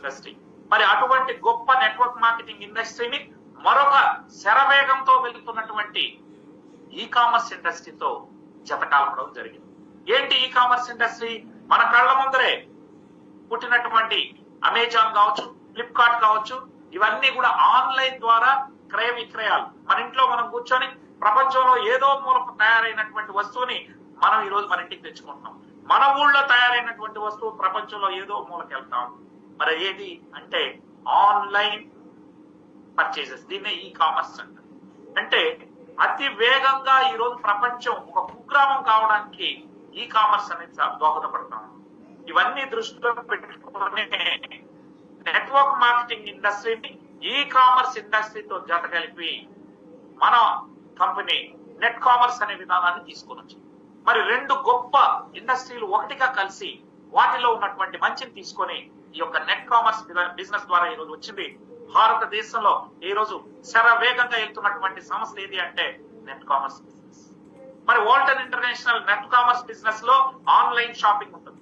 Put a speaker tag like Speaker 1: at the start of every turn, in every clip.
Speaker 1: Industry. మరి అటువంటి గొప్ప నెట్వర్క్ మార్కెటింగ్ ఇండస్ట్రీని మరొక శరవేగంతో వెళ్తున్నటువంటి ఈ కామర్స్ ఇండస్ట్రీతో జతకాలపడం జరిగింది. ఏంటి ఈ కామర్స్ ఇండస్ట్రీ? మన కళ్ళ ముందరే పుట్టినటువంటి అమెజాన్ కావచ్చు, ఫ్లిప్కార్ట్ కావచ్చు, ఇవన్నీ కూడా ఆన్లైన్ ద్వారా క్రయ విక్రయాలు. మన ఇంట్లో మనం కూర్చొని ప్రపంచంలో ఏదో మూలకు తయారైనటువంటి వస్తువుని మనం ఈ రోజు మన ఇంటికి తెచ్చుకుంటున్నాం. మన ఊళ్ళో తయారైనటువంటి వస్తువు ప్రపంచంలో ఏదో మూలకి వెళ్తాం. మరి ఏది అంటే ఆన్లైన్ పర్చేసెస్. దీన్నే ఈ కామర్స్ అంటారు. అంటే అతి వేగంగా ఈ రోజు ప్రపంచం ఒక కుగ్రామం కావడానికి ఈ కామర్స్ అనేది దోహదపడతాం. ఇవన్నీ దృష్టిలో పెట్టుకునే నెట్వర్క్ మార్కెటింగ్ ఇండస్ట్రీని ఈ కామర్స్ ఇండస్ట్రీతో జత కలిపి మన కంపెనీ నెట్ కామర్స్ అనే విధానాన్ని తీసుకొని వచ్చింది. మరి రెండు గొప్ప ఇండస్ట్రీలు ఒకటిగా కలిసి వాటిలో ఉన్నటువంటి మంచిని తీసుకొని ఈ యొక్క నెట్ కామర్స్ బిజినెస్ ద్వారా ఈ రోజు వచ్చింది. భారతదేశంలో ఈ రోజు శరవేగంగా వెళ్తున్నటువంటి సంస్థ ఏది అంటే నెట్ కామర్స్ బిజినెస్. మరి Walton international net commerce business లో ఆన్లైన్ షాపింగ్ ఉంటుంది.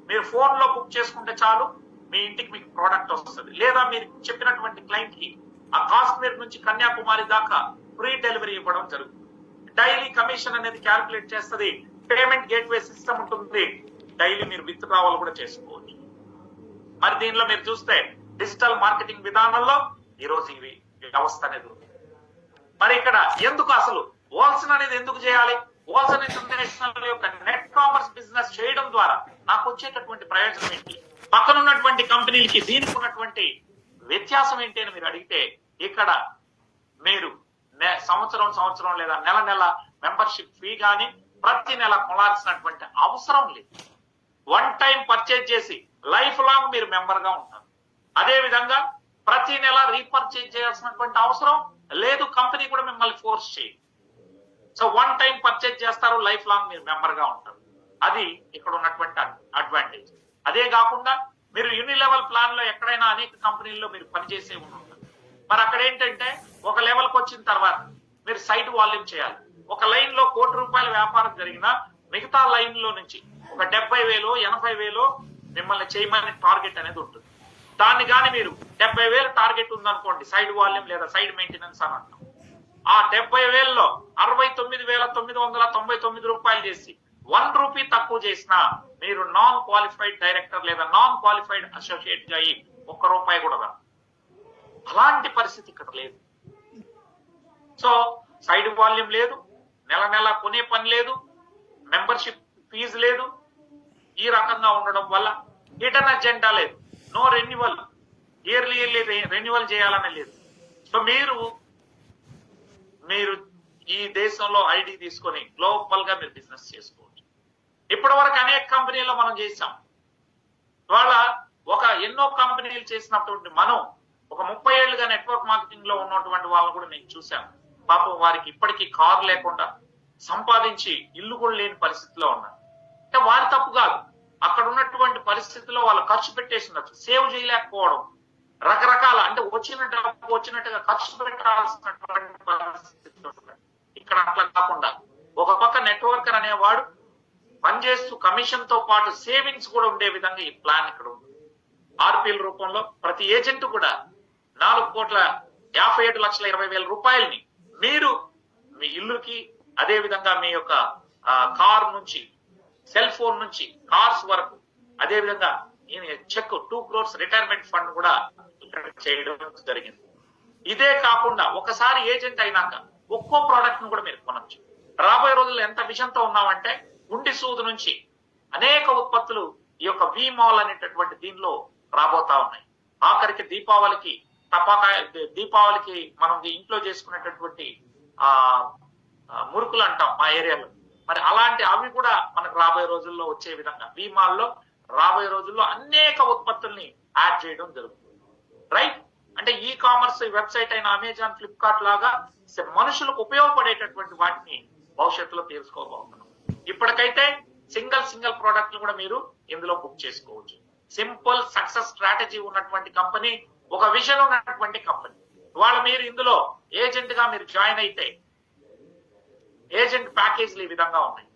Speaker 1: మీరు ఫోన్ లో బుక్ చేసుకుంటే చాలు, మీ ఇంటికి మీకు ప్రోడక్ట్ వస్తుంది. లేదా మీరు చెప్పినటువంటి క్లయింట్ కి ఆ కాశ్మీర్ నుంచి కన్యాకుమారి దాకా ఫ్రీ డెలివరీ ఇవ్వడం జరుగుతుంది. డైలీ కమిషన్ అనేది క్యాల్కులేట్ చేస్తుంది. పేమెంట్ గేట్వే సిస్టమ్ ఉంటుంది. డైలీ మీరు విత్ డ్రావల్ కూడా చేసుకోవచ్చు. మరి దీనిలో మీరు చూస్తే డిజిటల్ మార్కెటింగ్ విధానంలో ఈ రోజు ఇవి వ్యవస్థ అనేది ఉంది. మరి ఇక్కడ ఎందుకు అసలు వాల్సన్ అనేది ఎందుకు చేయాలి? వాల్సన్ ఇంటర్నేషనల్ యొక్క నెట్ కామర్స్ బిజినెస్ చేయడం ద్వారా నాకు వచ్చేటటువంటి ప్రయోజనం ఏంటి? పక్కనున్నటువంటి కంపెనీలకి దీనికి ఉన్నటువంటి వ్యత్యాసం ఏంటి అని మీరు అడిగితే, ఇక్కడ మీరు సంవత్సరం లేదా నెల మెంబర్షిప్ ఫీ గాని ప్రతి నెల కొనాల్సినటువంటి అవసరం లేదు. వన్ టైం పర్చేజ్ చేసి లైఫ్ లాంగ్ మీరు మెంబర్ గా ఉంటారు. అదే విధంగా ప్రతి నెల రీపర్చేజ్ చేయాల్సినటువంటి అవసరం లేదు. కంపెనీ కూడా మిమ్మల్ని ఫోర్స్ చేయదు. సో వన్ టైం పర్చేజ్ చేస్తారు, లైఫ్ లాంగ్ మీరు మెంబర్ గా ఉంటారు. అది ఇక్కడ ఉన్నటువంటి అడ్వాంటేజ్. అదే కాకుండా మీరు యూనిలెవెల్ ప్లాన్ లో ఎక్కడైనా అనేక కంపెనీల్లో మీరు పనిచేసే ఉంటారు. మరి అక్కడ ఏంటంటే ఒక లెవెల్ కి వచ్చిన తర్వాత మీరు సైట్ వాల్యూమ్ చేయాలి. ఒక లైన్ లో ₹1,00,00,000 వ్యాపారం జరిగినా మిగతా లైన్ లో నుంచి ఒక 70,000 80,000 మిమ్మల్ని చేయమని టార్గెట్ అనేది ఉంటుంది. దాన్ని కానీ మీరు 70,000 టార్గెట్ ఉందనుకోండి, సైడ్ వాల్యూమ్ లేదా సైడ్ మెయింటెనెన్స్ అని అంటాం. ఆ 70,000లో ₹69,999 చేసి ₹1 తక్కువ చేసినా మీరు నాన్ క్వాలిఫైడ్ డైరెక్టర్ లేదా నాన్ క్వాలిఫైడ్ అసోసియేట్ గా అయ్యి ₹1 కూడా రాదు. అలాంటి పరిస్థితి ఇక్కడ లేదు. సో సైడ్ వాల్యూమ్ లేదు, నెల కొనే పని లేదు, మెంబర్షిప్ ఫీజు లేదు. ఈ రకంగా ఉండడం వల్ల హిడెన్ అజెండా లేదు, నో రెన్యువల్, ఇయర్లీ రెన్యువల్ చేయాలని లేదు. సో మీరు ఈ దేశంలో ఐడి తీసుకొని గ్లోబల్ గా మీరు బిజినెస్ చేసుకోవచ్చు. ఇప్పటి వరకు అనేక కంపెనీల్లో మనం చేసాం. వాళ్ళ ఎన్నో కంపెనీలు చేసినటువంటి మనం ఒక 30 ఏళ్లుగా నెట్వర్క్ మార్కెటింగ్ లో ఉన్నటువంటి వాళ్ళని కూడా నేను చూశాను. పాపం వారికి ఇప్పటికీ కారు లేకుండా సంపాదించి ఇల్లు కూడా లేని పరిస్థితిలో ఉన్నారు. అంటే వారి తప్పు కాదు, అక్కడ ఉన్నటువంటి పరిస్థితిలో వాళ్ళు ఖర్చు పెట్టేసినట్టు సేవ్ చేయలేకపోవడం, రకరకాల అంటే వచ్చినట్టుగా ఖర్చు పెట్టాల్సినటువంటి పరిస్థితి. ఇక్కడ అట్లా కాకుండా ఒక పక్క నెట్వర్కర్ అనేవాడు పనిచేస్తూ కమిషన్ తో పాటు సేవింగ్స్ కూడా ఉండే విధంగా ఈ ప్లాన్ ఇక్కడ ఉంది. ఆర్పిఎల్ రూపంలో ప్రతి ఏజెంట్ కూడా ₹4,57,20,000 మీరు మీ ఇల్లుకి, అదే విధంగా మీ యొక్క కార్ నుంచి, సెల్ ఫోన్ నుంచి కార్స్ వరకు, అదే విధంగా చెక్ 2 crores రిటైర్మెంట్ ఫండ్ కూడా ఇక్కడ చేయడం జరిగింది. ఇదే కాకుండా ఒకసారి ఏజెంట్ అయినాక ఒక్కో ప్రోడక్ట్ ను కూడా మీరు కొనొచ్చు. రాబోయే రోజుల్లో ఎంత విషయంతో ఉన్నామంటే గుండి సూదు నుంచి అనేక ఉత్పత్తులు ఈ యొక్క వి మాల్ అనేటటువంటి దీనిలో రాబోతా ఉన్నాయి. ఆఖరికి దీపావళికి మనం ఇంట్లో చేసుకునేటటువంటి మురుకులు అంటాం మా ఏరియాలో. మరి అలాంటి అవి కూడా మనకు రాబోయే రోజుల్లో వచ్చే విధంగా వి మాల్ లో రాబోయే రోజుల్లో అనేక ఉత్పత్తుల్ని యాడ్ చేయడం జరుగుతుంది. రైట్? అంటే ఈ కామర్స్ వెబ్సైట్ అయిన అమెజాన్, ఫ్లిప్కార్ట్ లాగా మనుషులకు ఉపయోగపడేటటువంటి వాటిని భవిష్యత్తులో తెలుసుకోబోతున్నాం. ఇప్పటికైతే సింగిల్ ప్రోడక్ట్ కూడా మీరు ఇందులో బుక్ చేసుకోవచ్చు. సింపుల్ సక్సెస్ స్ట్రాటజీ ఉన్నటువంటి కంపెనీ, ఒక విజన్ ఉన్నటువంటి కంపెనీ. వాళ్ళు మీరు ఇందులో ఏజెంట్ గా మీరు జాయిన్ అయితే ఏజెంట్ ప్యాకేజీలు ఈ విధంగా ఉన్నాయి.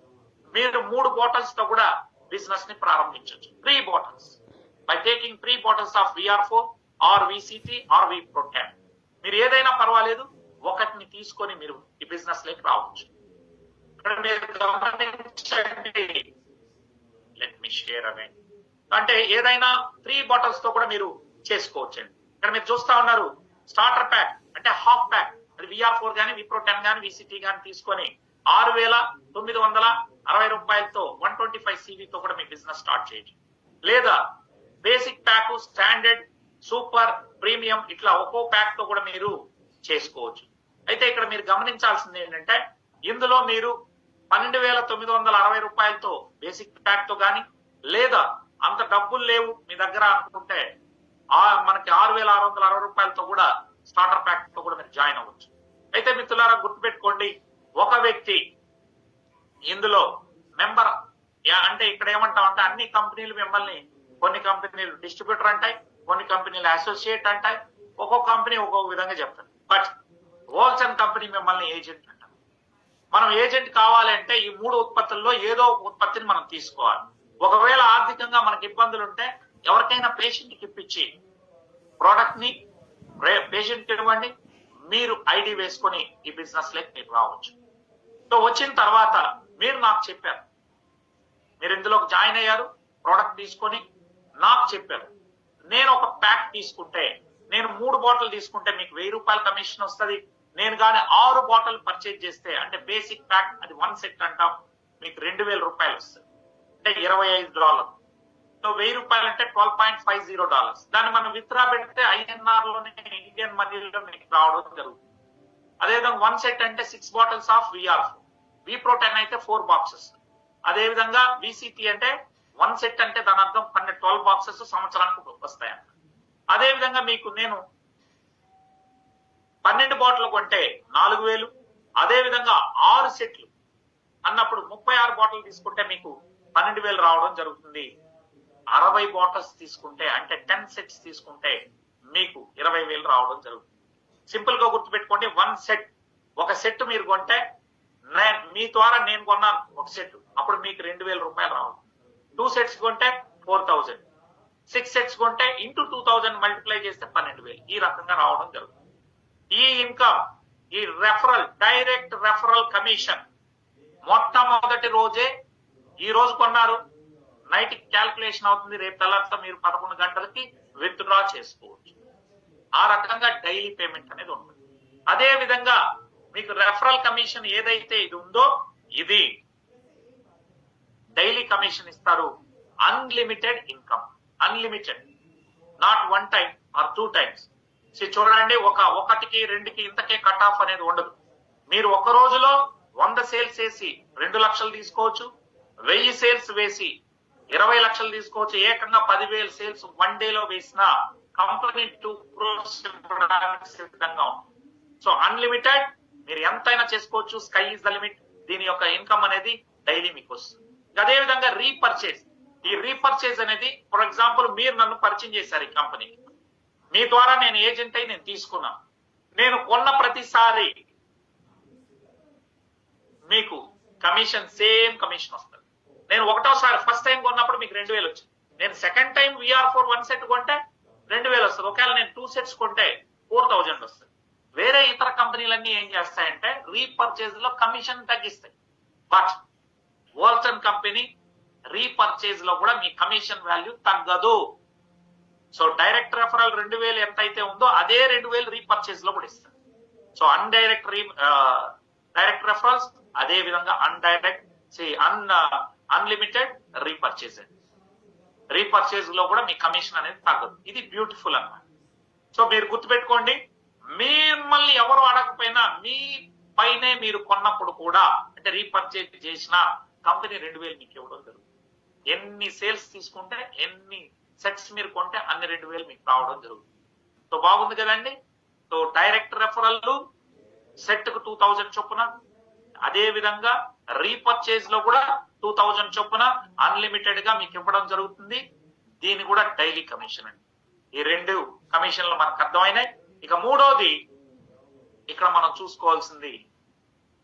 Speaker 1: మీరు 3 బాటిల్స్ తో కూడా బిజినెస్ ని ప్రారంభించవచ్చు. 3 bottles. By taking 3 bottles of VR4 or VCT or VPro10. మీరు ఏదైనా పర్వాలేదు, ఒకటిని తీసుకొని మీరు ఈ బిజినెస్ లోకి రావచ్చు. ఇక్కడ మీరు గమనించండి, లెట్ మీ షేర్ అగైన్. అంటే ఏదైనా 3 bottles తో కూడా మీరు చేసుకోవచ్చండి. ఇక్కడ మీరు చూస్తా ఉన్నారు, స్టార్టర్ ప్యాక్ అంటే హాఫ్ ప్యాక్, అది VR4 గానీ VPro10 గానీ VCT గానీ తీసుకొని 6,960 రూపాయలతో 125 CV తో కూడా మీ బిజినెస్ స్టార్ట్ చేయొచ్చు. లేదా basic pack, standard, super, premium ఇట్లా ఒక్కో ప్యాక్ తో కూడా మీరు చేసుకోవచ్చు. అయితే ఇక్కడ మీరు గమనించాల్సింది ఏంటంటే, ఇందులో మీరు 12,960 రూపాయలతో బేసిక్ ప్యాక్ తో గానీ, లేదా అంత డబ్బులు లేవు మీ దగ్గర అనుకుంటే మనకి 6,660 రూపాయలతో కూడా స్టార్టర్ ప్యాక్ తో కూడా మీరు జాయిన్ అవ్వచ్చు. అయితే మిత్రులారా గుర్తుపెట్టుకోండి, ఒక వ్యక్తి ఇందులో మెంబర్ అంటే ఇక్కడ ఏమంటామంటే, అన్ని కంపెనీలు మిమ్మల్ని, కొన్ని కంపెనీలు డిస్ట్రిబ్యూటర్ అంటాయి, కొన్ని కంపెనీలు అసోసియేట్ అంటాయి, ఒక్కొక్క కంపెనీ ఒక్కొక్క విధంగా చెప్తారు. బట్ హోల్సేల్ కంపెనీ మిమ్మల్ని ఏజెంట్ అంటారు. మనం ఏజెంట్ కావాలంటే ఈ 3 ఉత్పత్తుల్లో ఏదో ఒక ఉత్పత్తిని మనం తీసుకోవాలి. ఒకవేళ ఆర్థికంగా మనకి ఇబ్బందులు ఉంటే ఎవరికైనా పేషెంట్ కి ఇప్పించి ప్రోడక్ట్ ని పేషెంట్ ఇవ్వండి, మీరు ఐడి వేసుకొని ఈ బిజినెస్ లోకి మీరు రావచ్చు. సో వచ్చిన తర్వాత మీరు నాకు చెప్పారు, మీరు ఇందులోకి జాయిన్ అయ్యారు, ప్రోడక్ట్ తీసుకొని నాకు చెప్పారు, నేను ఒక ప్యాక్ తీసుకుంటే, నేను 3 బాటిల్ తీసుకుంటే మీకు 1000 రూపాయల కమిషన్ వస్తుంది. నేను కానీ 6 బాటిల్ పర్చేజ్ చేస్తే, అంటే బేసిక్ ప్యాక్ అది 1 సెట్ అంటాం, మీకు 2000 రూపాయలు వస్తుంది, అంటే $25. సో 1000 రూపాయలు అంటే $12.50. దాన్ని మనం విత్డ్రా పెడితే INR లోనే, ఇండియన్ మనీలో మీకు రావడం జరుగుతుంది. అదేవిధంగా 1 సెట్ అంటే 6 bottles ఆఫ్ VR4, VPro10 అయితే 4 boxes. అదేవిధంగా VCT అంటే 1 సెట్ అంటే దాని అర్థం 12 boxes సంవత్సరానికి వస్తాయంట. అదేవిధంగా మీకు నేను 12 బాటిల్ కొంటే 4000, అదేవిధంగా 6 సెట్లు అన్నప్పుడు 36 బాటిల్ తీసుకుంటే మీకు 12,000 రావడం జరుగుతుంది. 60 బాటిల్స్ తీసుకుంటే, అంటే 10 సెట్స్ తీసుకుంటే మీకు 20,000 రావడం జరుగుతుంది. సింపుల్ గా గుర్తుపెట్టుకోండి, 1 సెట్, ఒక సెట్ మీరు కొంటే, మీ ద్వారా నేను కొన్నాను ఒక సెట్, అప్పుడు మీకు 2,000 రూపాయలు రావాలి. 2 సెట్స్ కొంటే 4,000, 6 సెట్స్ కొంటే ఇంటూ 2,000 మల్టిప్లై చేస్తే 12,000 ఈ రకంగా రావడం జరుగుతుంది. ఈ ఇన్కమ్, ఈ రెఫరల్, డైరెక్ట్ రెఫరల్ కమిషన్ మొట్టమొదటి రోజే, ఈ రోజు కొన్నారు, నైట్ క్యాల్కులేషన్ అవుతుంది, రేపు తెల్లారితో మీరు 11 గంటలకి విత్డ్రా చేసుకోవచ్చు. ఆ రకంగా డైలీ పేమెంట్ అనేది ఉంటుంది. అదే విధంగా మీకు రెఫరల్ కమిషన్ ఏదైతే ఇది ఉందో, ఇది డైలీ కమిషన్ ఇస్తారు. Unlimited income, unlimited, not 1 time or 2 times. చూడండి, ఒకటికి 2కి ఇంతకే కట్ ఆఫ్ అనేది ఉండదు. మీరు ఒక రోజులో 100 సేల్స్ వేసి 2 లక్షలు తీసుకోవచ్చు, 1000 సేల్స్ వేసి 20 లక్షలు తీసుకోవచ్చు, ఏకంగా 10,000 సేల్స్ 1 డేలో వేసిన కంపెనీ 2 crores సిద్ధంగా ఉంటుంది. సో అన్లిమిటెడ్, మీరు ఎంతైనా చేసుకోవచ్చు, స్కై ఇస్ ద లిమిట్. దీని యొక్క ఇన్కమ్ అనేది డైలీ మీకు వస్తుంది. అదే విధంగా రీపర్చేజ్, ఈ రీపర్చేజ్ అనేది, ఫర్ ఎగ్జాంపుల్ మీరు నన్ను పరిచయం చేశారు ఈ కంపెనీకి, మీ ద్వారా నేను ఏజెంట్ అయి నేను తీసుకున్నాను, నేను కొన్న ప్రతిసారి మీకు కమిషన్, సేమ్ కమిషన్ వస్తుంది. నేను ఒకటోసారి ఫస్ట్ టైం కొన్నప్పుడు మీకు 2,000 వచ్చింది, నేను సెకండ్ టైం VR4 1 సెట్ కొంటే 2,000 వస్తుంది. ఒకవేళ నేను 2 సెట్స్ కొంటే 4,000 వస్తుంది. వేరే ఇతర కంపెనీలన్నీ ఏం చేస్తాయంటే రీపర్చేజ్ లో కమిషన్ తగ్గిస్తాయి. బట్ వోల్సన్ కంపెనీ రీపర్చేజ్ లో కూడా మీ కమిషన్ వాల్యూ తగ్గదు. సో డైరెక్ట్ రెఫరల్ 2,000 ఎంత అయితే ఉందో అదే 2,000 రీపర్చేజ్ లో కూడా ఇస్తారు. సో డైరెక్ట్ రెఫరల్స్, అదే విధంగా అన్లిమిటెడ్ రీపర్చేజ్. రీపర్చేజ్ లో కూడా మీ కమిషన్ అనేది తగ్గదు. ఇది బ్యూటిఫుల్ అన్నమాట. సో మీరు గుర్తుపెట్టుకోండి, మిమ్మల్ని ఎవరు అడగకపోయినా మీ పైనే మీరు కొన్నప్పుడు కూడా, అంటే రీపర్చేజ్ చేసిన కంపెనీ 2,000 మీకు ఇవ్వడం జరుగుతుంది. ఎన్ని సేల్స్ తీసుకుంటే, ఎన్ని సెట్స్ మీరు కొంటే అన్ని 2,000 మీకు రావడం జరుగుతుంది. సో బాగుంది కదండి. సో డైరెక్ట్ రెఫరల్ సెట్ కు 2,000 చొప్పున, అదే విధంగా రీపర్చేజ్ లో కూడా 2,000 చొప్పున అన్లిమిటెడ్ గా మీకు ఇవ్వడం జరుగుతుంది. దీని కూడా డైలీ కమిషన్ అండి. ఈ 2 కమిషన్లు మనకు అర్థమైనాయి. ఇక మూడోది ఇక్కడ మనం చూసుకోవాల్సింది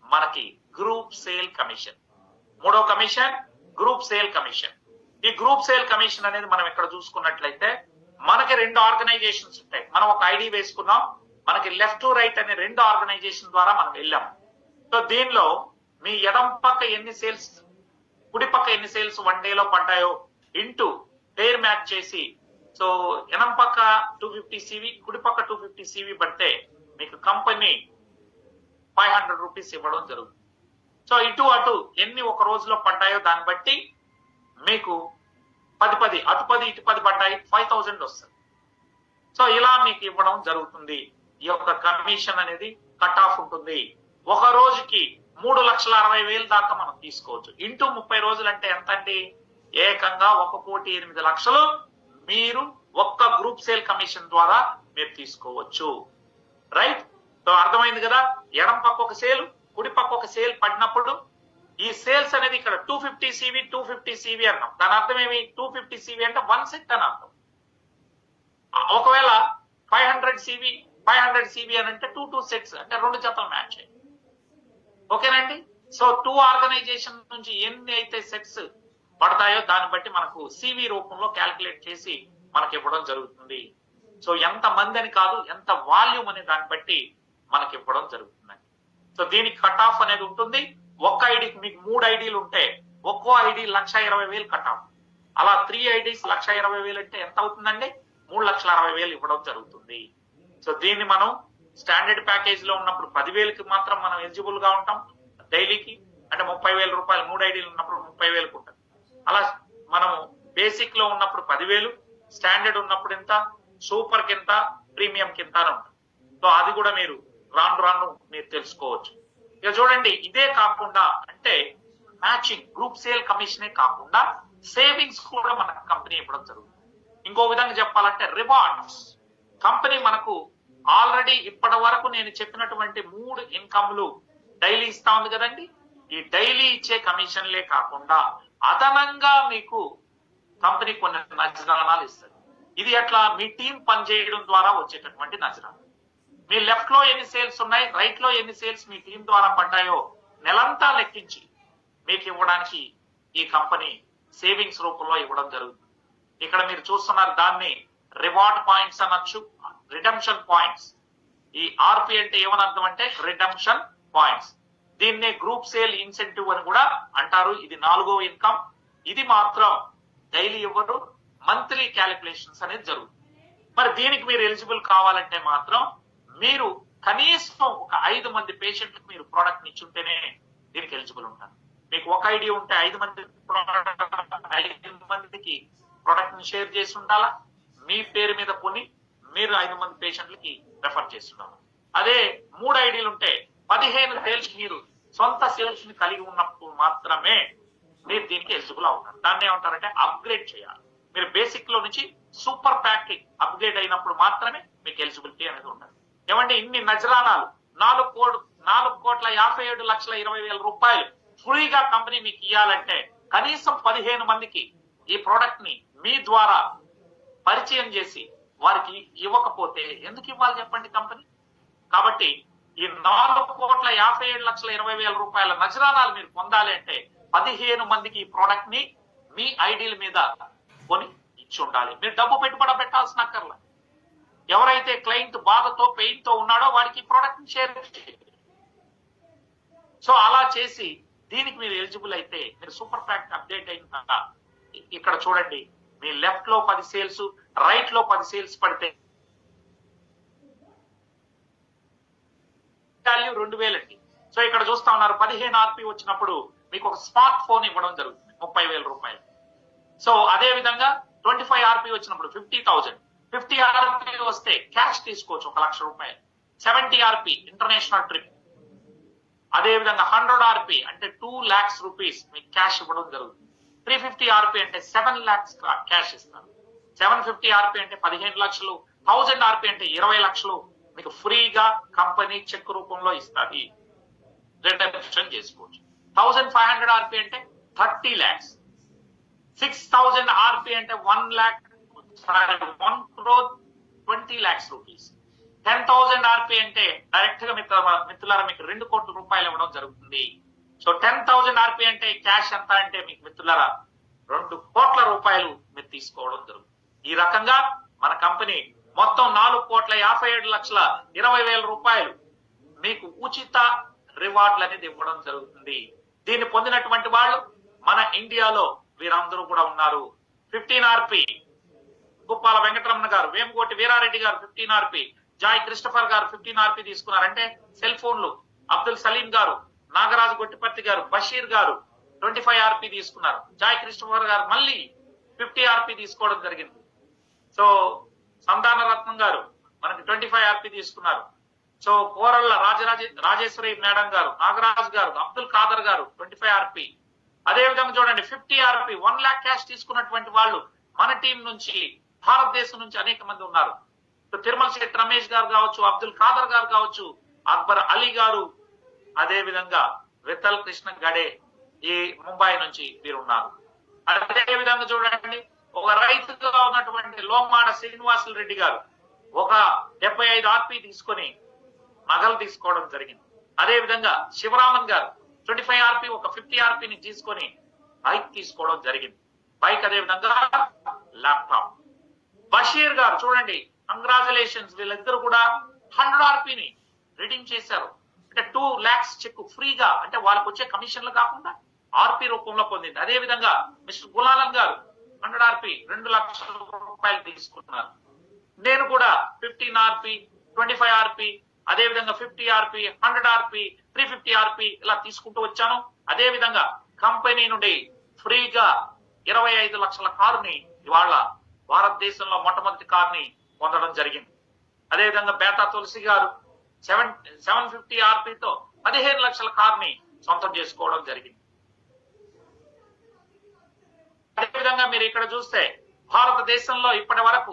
Speaker 1: మనకి గ్రూప్ సేల్ కమిషన్. మూడో కమిషన్ గ్రూప్ సేల్ కమిషన్. ఈ గ్రూప్ సేల్ కమిషన్ అనేది మనం ఇక్కడ చూసుకున్నట్లయితే మనకి రెండు ఆర్గనైజేషన్స్ ఉంటాయి. మనం ఒక ఐడి వేసుకున్నాం, మనకి లెఫ్ట్ టు రైట్ అనే రెండు ఆర్గనైజేషన్ ద్వారా మనం వెళ్ళాం. సో దీనిలో మీ ఎడం పక్క ఎన్ని సేల్స్, కుడి పక్క ఎన్ని సేల్స్ 1 డేలో పడ్డాయో ఇంటూ పేర్ మ్యాచ్ చేసి, సో ఎడం పక్క 250 CV, కుడి పక్క 250 CV పడితే మీకు కంపెనీ 500 రూపీస్ ఇవ్వడం జరుగుతుంది. సో ఇటు అటు ఎన్ని ఒక రోజులో పడ్డాయో దాన్ని బట్టి మీకు 10 అటు 10 ఇటు 10 పడ్డాయి 5000 వస్తుంది. సో ఇలా మీకు ఇవ్వడం జరుగుతుంది. ఈ యొక్క కమిషన్ అనేది కట్ ఆఫ్ ఉంటుంది. ఒక రోజుకి 3,60,000 దాకా మనం తీసుకోవచ్చు. ఇంటూ 30 రోజులు అంటే ఎంత అండి? ఏకంగా 1,08,00,000 మీరు ఒక్క గ్రూప్ సేల్ కమిషన్ ద్వారా మీరు తీసుకోవచ్చు. రైట్? సో అర్థమైంది కదా? ఎడం పక్క ఒక సేల్, కుడి పక్క ఒక సేల్ పడినప్పుడు ఈ సేల్స్ అనేది ఇక్కడ 250 CV 250 CV అన్నాం. దాని అర్థం ఏమి? 250 CV అంటే 1 సెట్ అని అర్థం. ఒకవేళ 500 CV అని అంటే 2 సెట్స్ అంటే 2 జతలు మ్యాచ్ అయ్యాయి. ఓకేనండి? సో 2 ఆర్గనైజేషన్ నుంచి ఎన్ని అయితే సెట్స్ పడతాయో దాన్ని బట్టి మనకు CV రూపంలో క్యాల్కులేట్ చేసి మనకి ఇవ్వడం జరుగుతుంది. సో ఎంత మంది అని కాదు, ఎంత వాల్యూమ్ అనే దాన్ని బట్టి మనకి ఇవ్వడం జరుగుతుంది. సో దీనికి కట్ ఆఫ్ అనేది ఉంటుంది. ఒక్క ఐడికి మీకు 3 ఐడీలు ఉంటే ఒక్కో ఐడి 1,20,000 కట్ ఆఫ్. అలా 3 ఐడీస్ 1,20,000 అంటే ఎంత అవుతుందండి? 3,60,000 ఇవ్వడం జరుగుతుంది. సో దీన్ని మనం స్టాండర్డ్ ప్యాకేజ్ లో ఉన్నప్పుడు 10,000కి మాత్రం మనం ఎలిజిబుల్ గా ఉంటాం డైలీకి. అంటే 30,000 రూపాయలు 3 ఐడీలు ఉన్నప్పుడు 30,000కి ఉంటుంది. అలా మనము బేసిక్ లో ఉన్నప్పుడు 10,000, స్టాండర్డ్ ఉన్నప్పుడు ఎంత, సూపర్ కింత, ప్రీమియం కింత అని ఉంటుంది. సో అది కూడా మీరు రాను మీరు తెలుసుకోవచ్చు. ఇక చూడండి, ఇదే కాకుండా అంటే మ్యాచింగ్ గ్రూప్ సేల్ కమిషనే కాకుండా సేవింగ్స్ కూడా మన కంపెనీ ఇవ్వడం జరుగుతుంది. ఇంకో విధంగా చెప్పాలంటే రివార్డ్స్. కంపెనీ మనకు ఆల్రెడీ ఇప్పటి వరకు నేను చెప్పినటువంటి 3 ఇన్కమ్లు డైలీ ఇస్తా ఉంది కదండి. ఈ డైలీ ఇచ్చే కమిషన్లే కాకుండా అదనంగా మీకు కంపెనీ కొన్ని నజరానాలు ఇస్తుంది. ఇది ఎట్లా? మీ టీం పనిచేయడం ద్వారా వచ్చేటటువంటి నజరాలు. మీ లెఫ్ట్ లో ఎన్ని సేల్స్ ఉన్నాయి, రైట్ లో ఎన్ని సేల్స్ మీ టీం ద్వారా పడ్డాయో నెలంతా లెక్కించి మీకు ఇవ్వడానికి ఈ కంపెనీ సేవింగ్స్ రూపంలో ఇవ్వడం జరుగుతుంది. ఇక్కడ మీరు చూస్తున్నారు, దాన్ని రివార్డ్ పాయింట్స్ అనొచ్చు, రిడెంప్షన్ పాయింట్స్. ఈ ఆర్పి అంటే ఏమని అర్థం అంటే రిడెంప్షన్ పాయింట్స్. దీన్నే గ్రూప్ సేల్ ఇన్సెంటివ్ అని కూడా అంటారు. ఇది 4వ ఇన్కమ్. ఇది మాత్రం డైలీ ఇవ్వరు, మంత్లీ క్యాలిక్యులేషన్స్ అనేది జరుగుతుంది. మరి దీనికి మీరు ఎలిజిబుల్ కావాలంటే మాత్రం మీరు కనీసం ఒక 5 మంది పేషెంట్లకు మీరు ప్రోడక్ట్ ఇచ్చుంటేనే దీనికి ఎలిజిబుల్ ఉంటారు. మీకు ఒక ఐడి ఉంటే 5 మందికి ప్రోడక్ట్ ని షేర్ చేసి ఉండాలా. మీ పేరు మీద కొని మీరు 5 మంది పేషెంట్లకి రెఫర్ చేస్తున్నారు. అదే 3 ఐడీలు ఉంటే 15 సేల్స్ మీరు సొంత సేల్స్ ని కలిగి ఉన్నప్పుడు మాత్రమే మీరు దీనికి ఎలిజిబుల్ అవుతారు. దాన్ని ఏమంటారంటే అప్గ్రేడ్ చేయాలి. మీరు బేసిక్ లో నుంచి సూపర్ ప్యాక్ కి అప్గ్రేడ్ అయినప్పుడు మాత్రమే మీకు ఎలిజిబిలిటీ అనేది ఉంటుంది. ఏమంటే ఇన్ని నజరానాలు 4,57,20,000 రూపాయలు ఫ్రీగా కంపెనీ మీకు ఇవ్వాలంటే కనీసం 15 మందికి ఈ ప్రోడక్ట్ ని మీ ద్వారా పరిచయం చేసి వారికి ఇవ్వకపోతే ఎందుకు ఇవ్వాలి చెప్పండి కంపెనీ? కాబట్టి ఈ 4,57,20,000 రూపాయల నజరానాలు మీరు పొందాలి అంటే 15 మందికి ఈ ప్రోడక్ట్ ని మీ ఐడీల మీద కొని ఇచ్చి ఉండాలి. మీరు డబ్బు పెట్టుబడి పెట్టాల్సిన అక్కర్లా. ఎవరైతే క్లయింట్ బాధతో పెయిన్ తో ఉన్నాడో వాడికి ప్రోడక్ట్ ని షేర్ చేయండి. సో అలా చేసి దీనికి మీరు ఎలిజిబుల్ అయితే మీరు సూపర్ ప్యాక్ అప్డేట్ అయిన ఇక్కడ చూడండి, మీ లెఫ్ట్ లో 10 సేల్స్, రైట్ లో 10 సేల్స్ పడితే వాల్యూ 2,000 అండి. సో ఇక్కడ చూస్తా ఉన్నారు 15 RP వచ్చినప్పుడు మీకు ఒక స్మార్ట్ ఫోన్ ఇవ్వడం జరుగుతుంది 30,000 రూపాయలు. సో అదే విధంగా 25 RP వచ్చినప్పుడు 50,000, 50 RP వస్తే క్యాష్ తీసుకోవచ్చు 1,00,000 రూపాయలు. 70 RP ఇంటర్నేషనల్ ట్రిప్. అదే విధంగా 100 RP అంటే 2 lakhs రూపీస్ మీకు క్యాష్ ఇవ్వడం జరుగుతుంది. 350 RP అంటే 7 lakhs క్యాష్ ఇస్తారు. 750 RP అంటే 15 లక్షలు. 1000 RP అంటే 20 లక్షలు మీకు ఫ్రీగా కంపెనీ చెక్ రూపంలో ఇస్తుంది. రిడెంప్షన్ చేసుకోవచ్చు. 1500 RP అంటే 30 lakhs. 6,000 RP అంటే 1,20 lakhs రూపీస్. 10,000 RP అంటే డైరెక్ట్ గా మిత్రులారా మీకు 2 కోట్ల రూపాయలు ఇవ్వడం జరుగుతుంది. సో 10,000 RP అంటే క్యాష్ ఎంత అంటే మీకు మిత్రులారా 2 కోట్ల రూపాయలు మీరు తీసుకోవడం జరుగుతుంది. ఈ రకంగా మన కంపెనీ మొత్తం 4,57,20,000 రూపాయలు మీకు ఉచిత రివార్డులు అనేది ఇవ్వడం జరుగుతుంది. దీన్ని పొందినటువంటి వాళ్ళు మన ఇండియాలో వీరందరూ కూడా ఉన్నారు. 15 ఆర్పి గుప్పాల వెంకటరమణ గారు, వేమకోటి వీరారెడ్డి గారు 15 ఆర్పి, జాయ్ క్రిస్టఫర్ గారు 15 ఆర్పి తీసుకున్నారు. అంటే సెల్ ఫోన్లు. అబ్దుల్ సలీం గారు, నాగరాజు గొట్టిపత్తి గారు, బషీర్ గారు 25 ఆర్పి తీసుకున్నారు. జాయ్ క్రిస్టఫర్ గారు మళ్ళీ 50 ఆర్పి తీసుకోవడం జరిగింది. సో సంతాన రత్నం గారు మనకి 25 ఆర్పి తీసుకున్నారు. సో కోరళ్ళ రాజేశ్వరి మేడం గారు, నాగరాజు గారు, అబ్దుల్ ఖాదర్ గారు 25 ఆర్పి. అదే విధంగా చూడండి 50 ఆర్పి 1 lakh క్యాష్ తీసుకున్నటువంటి వాళ్ళు మన టీం నుంచి, భారతదేశం నుంచి అనేక మంది ఉన్నారు. తిరుమల శెట్టి రమేష్ గారు కావచ్చు, అబ్దుల్ ఖాదర్ గారు కావచ్చు, అక్బర్ అలీ గారు, అదే విధంగా విఠల్ కృష్ణ గడే ఈ ముంబై నుంచి వీరు ఉన్నారు. అదే విధంగా చూడండి ఒక రైతుగా ఉన్నటువంటి లోమాడ శ్రీనివాసులు రెడ్డి గారు ఒక 75 ఆర్పి తీసుకొని నగలు తీసుకోవడం జరిగింది. అదే విధంగా శివరామన్ గారు 25 ఆర్పి ఒక 50 ఆర్పిని తీసుకొని బైక్ తీసుకోవడం జరిగింది. బైక్ అదే విధంగా ల్యాప్టాప్. బషీర్ గారు చూడండి, కంగ్రాచులేషన్స్, వీళ్ళిద్దరు కూడా 100 ఆర్పిని రిడీమ్ చేశారు. అంటే 2 lakhs చెక్ ఫ్రీగా, అంటే వాళ్ళకు వచ్చే కమిషన్లు కాకుండా ఆర్పి రూపంలో పొందింది. అదే విధంగా మిస్టర్ గులాలం గారు 100 ఆర్పి 2 లక్షల రూపాయలు తీసుకున్నారు. నేను కూడా 15 ఆర్పి 25 ఆర్పి అదే విధంగా 50 ఆర్పి 100 ఆర్పి 350 ఆర్పి ఇలా తీసుకుంటూ వచ్చాను. అదే విధంగా కంపెనీ నుండి ఫ్రీగా 25 లక్షల కారుని ఇవాళ భారతదేశంలో మొట్టమొదటి కారుని పొందడం జరిగింది. అదే విధంగా బేతా తులసి గారు 750 ఆర్పితో 15 లక్షల కారుని సొంతం చేసుకోవడం జరిగింది. అదేవిధంగా మీరు ఇక్కడ చూస్తే భారతదేశంలో ఇప్పటి వరకు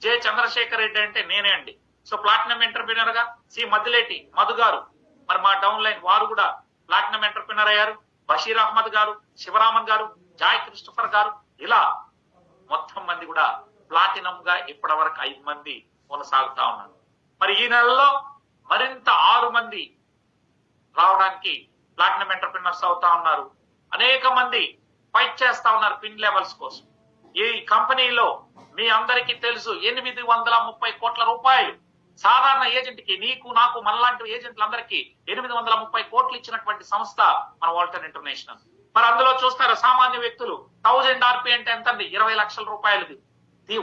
Speaker 1: జె చంద్రశేఖర్ రెడ్డి అంటే నేనే అండి. సో ప్లాటినం ఎంటర్ప్రినర్ గా సి మద్దిలేటి మధు గారు, మరి మా డౌన్ లైన్ వారు కూడా ప్లాటినం ఎంటర్ప్రినర్ అయ్యారు. బషీర్ అహ్మద్ గారు, శివరామన్ గారు, జాయ్ క్రిస్టఫర్ గారు, ఇలా మొత్తం మంది కూడా ప్లాటినం గా ఇప్పటి వరకు 5 మంది కొనసాగుతా ఉన్నారు. మరి ఈ నెలలో మరింత 6 మంది రావడానికి ప్లాటినం ఎంటర్ప్రినర్స్ అవుతా ఉన్నారు. అనేక మంది ఫైట్ చేస్తా ఉన్నారు పిన్ లెవెల్స్ కోసం. ఈ కంపెనీలో మీ అందరికీ తెలుసు 830 కోట్ల రూపాయలు సాధారణ ఏజెంట్ కి, నీకు నాకు మనలాంటి ఏజెంట్లందరికీ 830 కోట్లు ఇచ్చినటువంటి సంస్థ మన వాల్టన్ ఇంటర్నేషనల్. మరి అందులో చూస్తారు సామాన్య వ్యక్తులు 1000 ఆర్పి అంటే ఎంత అండి? 20 లక్షల రూపాయలది.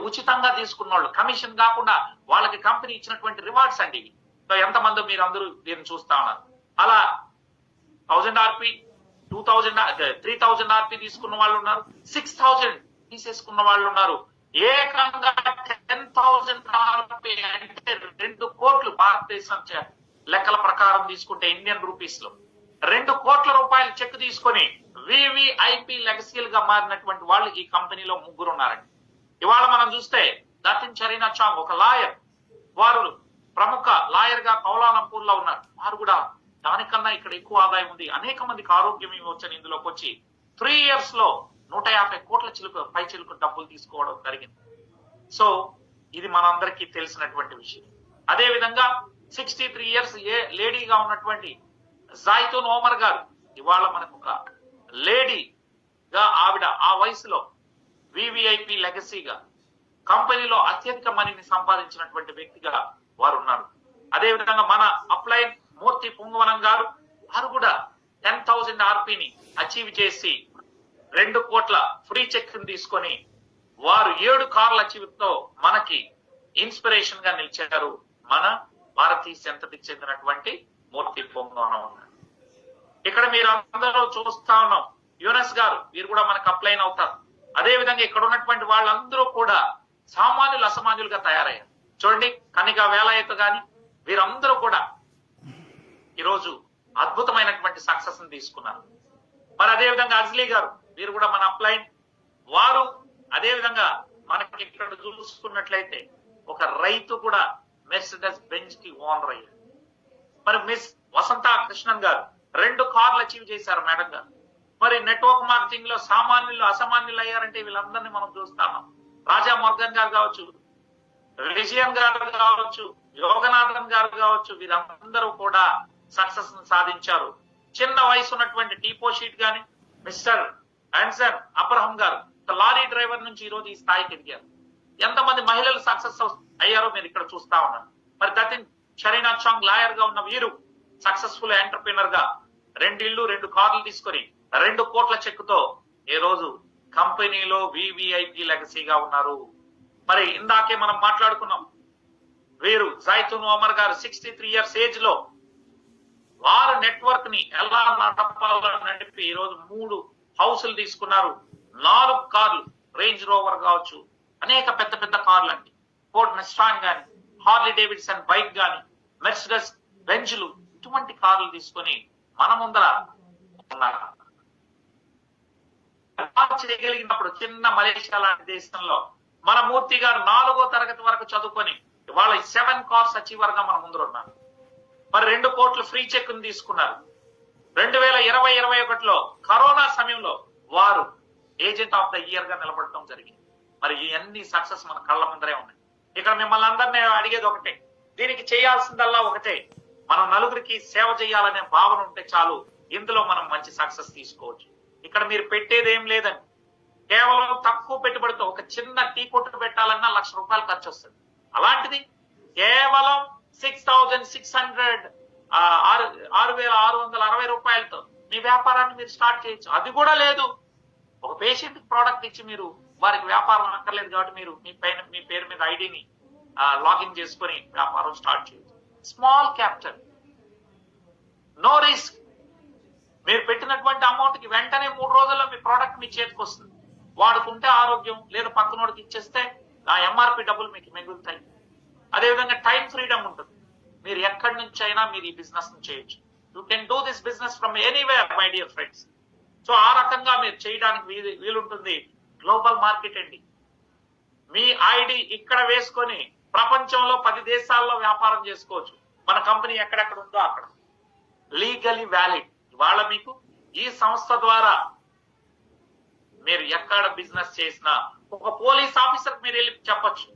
Speaker 1: ఉచితంగా తీసుకున్న వాళ్ళు, కమిషన్ కాకుండా వాళ్ళకి కంపెనీ ఇచ్చినటువంటి రివార్డ్స్ అండి. సో ఎంతమంది మీరు అందరూ దీన్ని చూస్తా ఉన్నారు. అలా 1000 ఆర్పి 3000 ఆర్పి తీసుకున్న వాళ్ళు ఉన్నారు, 6000 తీసేసుకున్న వాళ్ళు ఉన్నారు. ఏకంగా 10,000 ఆర్పి అంటే 2 కోట్లు భారతదేశం లెక్కల ప్రకారం తీసుకుంటే ఇండియన్ రూపీస్ లో 2 కోట్ల రూపాయలు చెక్ తీసుకొని వివిఐపి లెగసీల్ గా మారినటువంటి వాళ్ళు ఈ కంపెనీలో 3 ఉన్నారండి. ఇవాళ మనం చూస్తే దతిన్ చరీనా చాంగ్ ఒక లాయర్, వారు ప్రముఖ లాయర్ గా కౌలాలంపూర్ లో ఉన్నారు. వారు కూడా దానికన్నా ఇక్కడ ఎక్కువ ఆదాయం ఉంది. అనేక మందికి ఆరోగ్యం ఇవ్వచ్చని ఇందులోకి వచ్చి 3 years లో 150 కోట్ల పై చిలుకు డబ్బులు తీసుకోవడం జరిగింది. సో ఇది మనందరికీ తెలిసినటువంటి విషయం. అదే విధంగా 63 years లేడీగా ఉన్నటువంటి జాయితూన్ ఓమర్ గారు ఇవాళ మనకు ఒక లేడీగా, ఆవిడ ఆ వయసులో వివిఐపి లెగసీగా కంపెనీలో అత్యధిక మనీని సంపాదించినటువంటి వ్యక్తిగా వారు ఉన్నారు. అదే విధంగా మన అప్లైన్ మూర్తి పుంగవనం గారు, వారు కూడా 10,000 ఆర్పిని అచీవ్ చేసి 2 కోట్ల ఫ్రీ చెక్ తీసుకొని వారు 7 కార్ల అచీవ్ తో మనకి ఇన్స్పిరేషన్ గా నిలిచారు. మన భారతీయ సంతతికి చెందినటువంటి మూర్తి పుంగవనం. ఇక్కడ మీరు అందరూ చూస్తా ఉన్నాం యూనస్ గారు, వీరు కూడా మనకు అప్లైన్ అవుతారు. అదే విధంగా ఇక్కడ ఉన్నటువంటి వాళ్ళందరూ కూడా సామాన్యులు అసామాన్యులుగా తయారయ్యారు. చూడండి కనికా వేలాయత గాని వీరందరూ కూడా ఈరోజు అద్భుతమైనటువంటి సక్సెస్ ని తీసుకున్నారు. మరి అదే విధంగా అజ్లీ గారు, వీరు కూడా మన అప్లైన్. వారు అదే విధంగా మనకి ఇక్కడ చూసుకున్నట్లయితే ఒక రైతు కూడా మెర్సిడెస్ బెంజ్ కి ఓనర్ అయ్యారు. మరి మిస్ వసంత కృష్ణన్ గారు 2 కార్లు అచీవ్ చేశారు మేడం గారు. మరి నెట్వర్క్ మార్కెటింగ్ లో సామాన్యులు అసామాన్యులు అయ్యారంటే వీళ్ళందరినీ మనం చూస్తాం. రాజా మోర్గన్ గారు కావచ్చు, విజయన్ గారు కావచ్చు, యోగనాథన్ గారు కావచ్చు, వీరందరూ కూడా సక్సెస్ సాధించారు. చిన్న వయసు ఉన్నటువంటి టీపో షీట్ గాని, మిస్టర్ ఆన్సన్ అబ్రహం గారు లారీ డ్రైవర్ నుంచి ఈ రోజు ఈ స్థాయికి ఎదిగారు. ఎంతమంది మహిళలు సక్సెస్ అయ్యారో మీరు ఇక్కడ చూస్తా ఉన్నారు. మరి దతిన్ షరీనాథ్ చాంగ్ లాయర్ గా ఉన్న వీరు సక్సెస్ఫుల్ ఎంటర్ప్రినర్ గా 2 ఇళ్ళు 2 కార్లు తీసుకొని 2 కోట్ల చెక్కుతో ఈ రోజు కంపెనీలో వివిఐపి లెగసీగా ఉన్నారు. మరి ఇందాకే మనం మాట్లాడుకున్నాం, వీరు జైతున్ ఒమర్ గారు 63 ఇయర్స్ ఏజ్ లో వారు నెట్వర్క్ ని ఎలా నడపాలని నడిపి ఈ రోజు 3 హౌసులు తీసుకున్నారు, 4 కార్లు, రేంజ్ రోవర్ కావచ్చు, అనేక పెద్ద పెద్ద కార్లు అండి, ఫోర్డ్ మెస్టాంగ్ గాని, హార్లీ డేవిడ్సన్ బైక్ గాని, మెర్సిడెస్ బెంజ్లు, ఇటువంటి కార్లు తీసుకొని మన ముందర ఉన్నారు. చేయగలిగినప్పుడు చిన్న మలేషియా లాంటి దేశంలో మన మూర్తి గారు 4వ తరగతి వరకు చదువుకొని వాళ్ళ 7 కార్స్ అచీవర్ గా మన ముందర ఉన్నారు. మరి 2 కోట్లు ఫ్రీ చెక్ ని తీసుకున్నారు. 2020-21లో కరోనా సమయంలో వారు ఏజెంట్ ఆఫ్ ద ఇయర్ గా నిలబడటం జరిగింది. మరి ఈ అన్ని సక్సెస్ మన కళ్ళ ముందరే ఉన్నాయి. ఇక్కడ మిమ్మల్ని అందరినీ అడిగేది ఒకటే, దీనికి చేయాల్సిందల్లా ఒకటే, మనం నలుగురికి సేవ చేయాలనే భావన ఉంటే చాలు, ఇందులో మనం మంచి సక్సెస్ తీసుకోవచ్చు. ఇక్కడ మీరు పెట్టేది ఏం లేదండి, కేవలం తక్కువ పెట్టుబడితో ఒక చిన్న టీ కొట్టు పెట్టాలన్నా ₹1,00,000 ఖర్చు వస్తుంది. అలాంటిది కేవలం 6,600 ₹6,660 మీ వ్యాపారాన్ని మీరు స్టార్ట్ చేయొచ్చు. అది కూడా లేదు, ఒక పేషెంట్ ప్రోడక్ట్ ఇచ్చి మీరు వారికి వ్యాపారం అక్కర్లేదు కాబట్టి మీరు మీ పేరు మీద ఐడిని లాగిన్ చేసుకొని వ్యాపారం స్టార్ట్ చేయొచ్చు. Small capital, no risk. మీరు పెట్టినటువంటి అమౌంట్ కి వెంటనే 3 రోజుల్లో మీ ప్రోడక్ట్ మీ చేతికి వస్తుంది. వాడుకుంటే ఆరోగ్యం, లేదా పక్కనోడికి ఇచ్చేస్తే ఆ ఎంఆర్పి డబ్బులు మీకు మిగులుతాయి. అదేవిధంగా టైం ఫ్రీడమ్ ఉంటుంది. మీరు ఎక్కడి నుంచి అయినా మీరు ఈ బిజినెస్ ని చేయొచ్చు. You can do this business from anywhere my dear friends. So ఆ రకంగా మీరు చేయడానికి వీలుంటుంది. గ్లోబల్ మార్కెట్ అండి, మీ ఐడి ఇక్కడ వేసుకొని ప్రపంచంలో 10 దేశాల్లో వ్యాపారం చేసుకోవచ్చు. మన కంపెనీ ఎక్కడెక్కడ ఉందో అక్కడ లీగలీ వ్యాలిడ్. ఇవాళ మీకు ఈ సంస్థ ద్వారా మీరు ఎక్కడ బిజినెస్ చేసినా ఒక పోలీస్ ఆఫీసర్ మీరు వెళ్ళి చెప్పొచ్చు.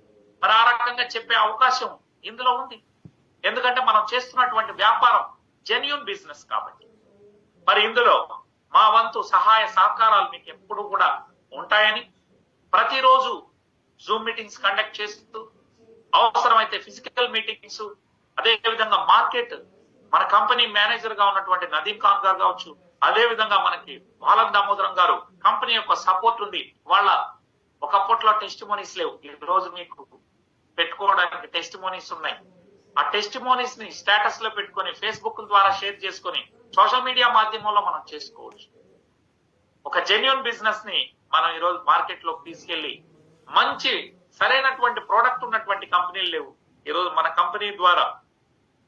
Speaker 1: మరి ఆ రకంగా చెప్పే అవకాశం ఇందులో ఉంది. ఎందుకంటే మనం చేస్తున్నటువంటి వ్యాపారం జెన్యూన్ బిజినెస్ కాబట్టి. మరి ఇందులో మా వంతు సహాయ సహకారాలు మీకు ఎప్పుడు కూడా ఉంటాయని, ప్రతిరోజు జూమ్ మీటింగ్స్ కండక్ట్ చేస్తూ, అవసరమైతే ఫిజికల్ మీటింగ్స్, అదే విధంగా మార్కెట్ మన కంపెనీ మేనేజర్ గా ఉన్నటువంటి నదీం ఖాన్ గారు కావచ్చు, అదే విధంగా మనకి బాలం దామోదరం గారు కంపెనీ యొక్క సపోర్ట్ ఉంది. వాళ్ళ ఒకప్పట్లో టెస్టిమోనీస్ లేవు, ఈ రోజు మీకు పెట్టుకోవడానికి టెస్టిమోనీస్ ఉన్నాయి. ఆ టెస్టిమోనీస్ ని స్టేటస్ లో పెట్టుకొని ఫేస్బుక్ ద్వారా షేర్ చేసుకొని సోషల్ మీడియా మాధ్యమంలో మనం చేసుకోవచ్చు. ఒక జెన్యూన్ బిజినెస్ ని మనం ఈ రోజు మార్కెట్ లోకి తీసుకెళ్లి మంచి సరైనటువంటి ప్రోడక్ట్ ఉన్నటువంటి కంపెనీలు లేవు. ఈ రోజు మన కంపెనీ ద్వారా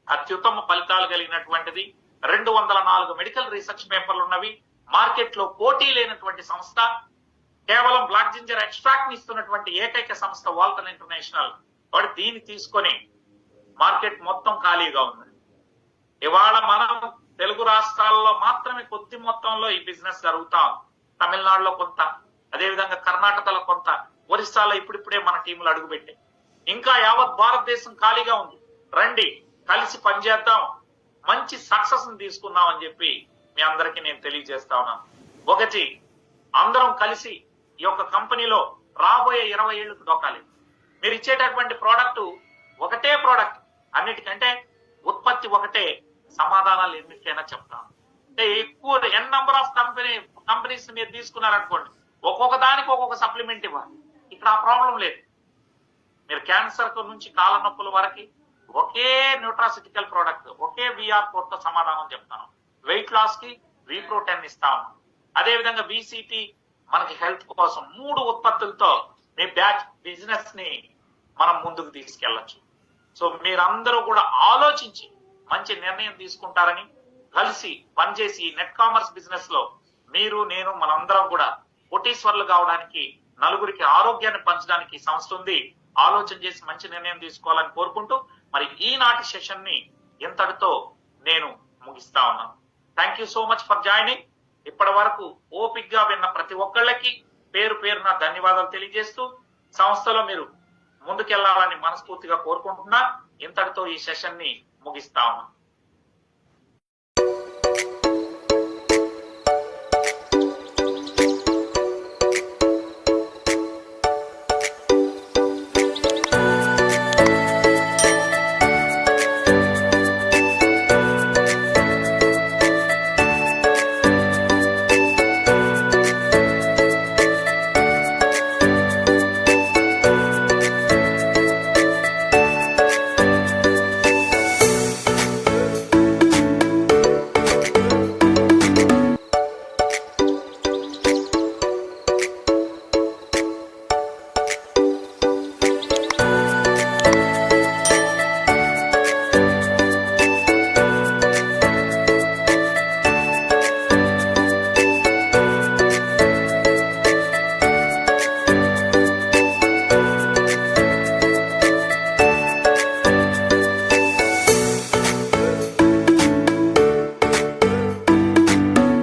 Speaker 1: అత్యుత్తమ ఫలితాలు కలిగినటువంటిది 204 మెడికల్ రీసెర్చ్ పేపర్లు ఉన్నవి. మార్కెట్ లో పోటీ లేనటువంటి సంస్థ, కేవలం బ్లాక్ జింజర్ ఎక్స్ట్రాక్ట్ ని ఇస్తున్నటువంటి ఏకైక సంస్థ వాల్టన్ ఇంటర్నేషనల్. వాడు దీన్ని తీసుకొని మార్కెట్ మొత్తం ఖాళీగా ఉంది. ఇవాళ మనం తెలుగు రాష్ట్రాల్లో మాత్రమే కొద్ది మొత్తంలో ఈ బిజినెస్ జరుగుతా ఉంది. తమిళనాడులో కొంత, అదేవిధంగా కర్ణాటకలో కొంత, ఒరిస్సాలో ఇప్పుడిప్పుడే మన టీములు అడుగుపెట్టాయి. ఇంకా యావత్ భారతదేశం ఖాళీగా ఉంది. రండి, కలిసి పనిచేద్దాం, మంచి సక్సెస్ ని తీసుకుందాం అని చెప్పి మీ అందరికీ నేను తెలియజేస్తా ఉన్నాను. ఒకటి, అందరం కలిసి ఈ యొక్క కంపెనీలో రాబోయే 20 ఏళ్లకు దొక్కాలి. మీరు ఇచ్చేటటువంటి ప్రోడక్ట్ ఒకటే ప్రోడక్ట్, అన్నిటికంటే ఉత్పత్తి ఒకటే, సమాధానాలు ఎన్నికైనా చెప్తాను. అంటే ఎక్కువ ఎన్ నంబర్ ఆఫ్ కంపెనీస్ మీరు తీసుకున్నారనుకోండి, ఒక్కొక్క దానికి ఒక్కొక్క సప్లిమెంట్ ఇవ్వాలి. ఇక్కడ ఆ ప్రాబ్లం లేదు. మీరు క్యాన్సర్ నుంచి కాళ్ళ నొప్పుల వరకు ఒకే న్యూట్రాసిటికల్ ప్రోడక్ట్, ఒకే విఆర్ కోడ్ తో సమాధానం చెప్తాను. వెయిట్ లాస్ కి V-Pro10 ఇస్తాము. అదే విధంగా VCT మనకి హెల్త్ కోసం 3 ఉత్పత్తులతో మీ బ్యాచ్ బిజినెస్ ని మనం ముందుకు తీసుకెళ్లొచ్చు. సో మీరందరూ కూడా ఆలోచించి మంచి నిర్ణయం తీసుకుంటారని, కలిసి పనిచేసి నెట్ కామర్స్ బిజినెస్ లో మీరు, నేను, మనందరం కూడా కోటీశ్వర్లు కావడానికి, నలుగురికి ఆరోగ్యాన్ని పంచడానికి సంస్థ ఉంది. ఆలోచన చేసి మంచి నిర్ణయం తీసుకోవాలని కోరుకుంటూ మరి ఈనాటి సెషన్ ని ఇంతటితో నేను ముగిస్తా ఉన్నాను. Thank you so much for joining. ఇప్పటి వరకు ఓపిక్ గా విన్న ప్రతి ఒక్కళ్ళకి పేరు పేరున ధన్యవాదాలు తెలియజేస్తూ సంస్థలో మీరు ముందుకెళ్లాలని మనస్ఫూర్తిగా కోరుకుంటున్నా. ఇంతటితో ఈ సెషన్ ని ముగిస్తా ఉన్నాను.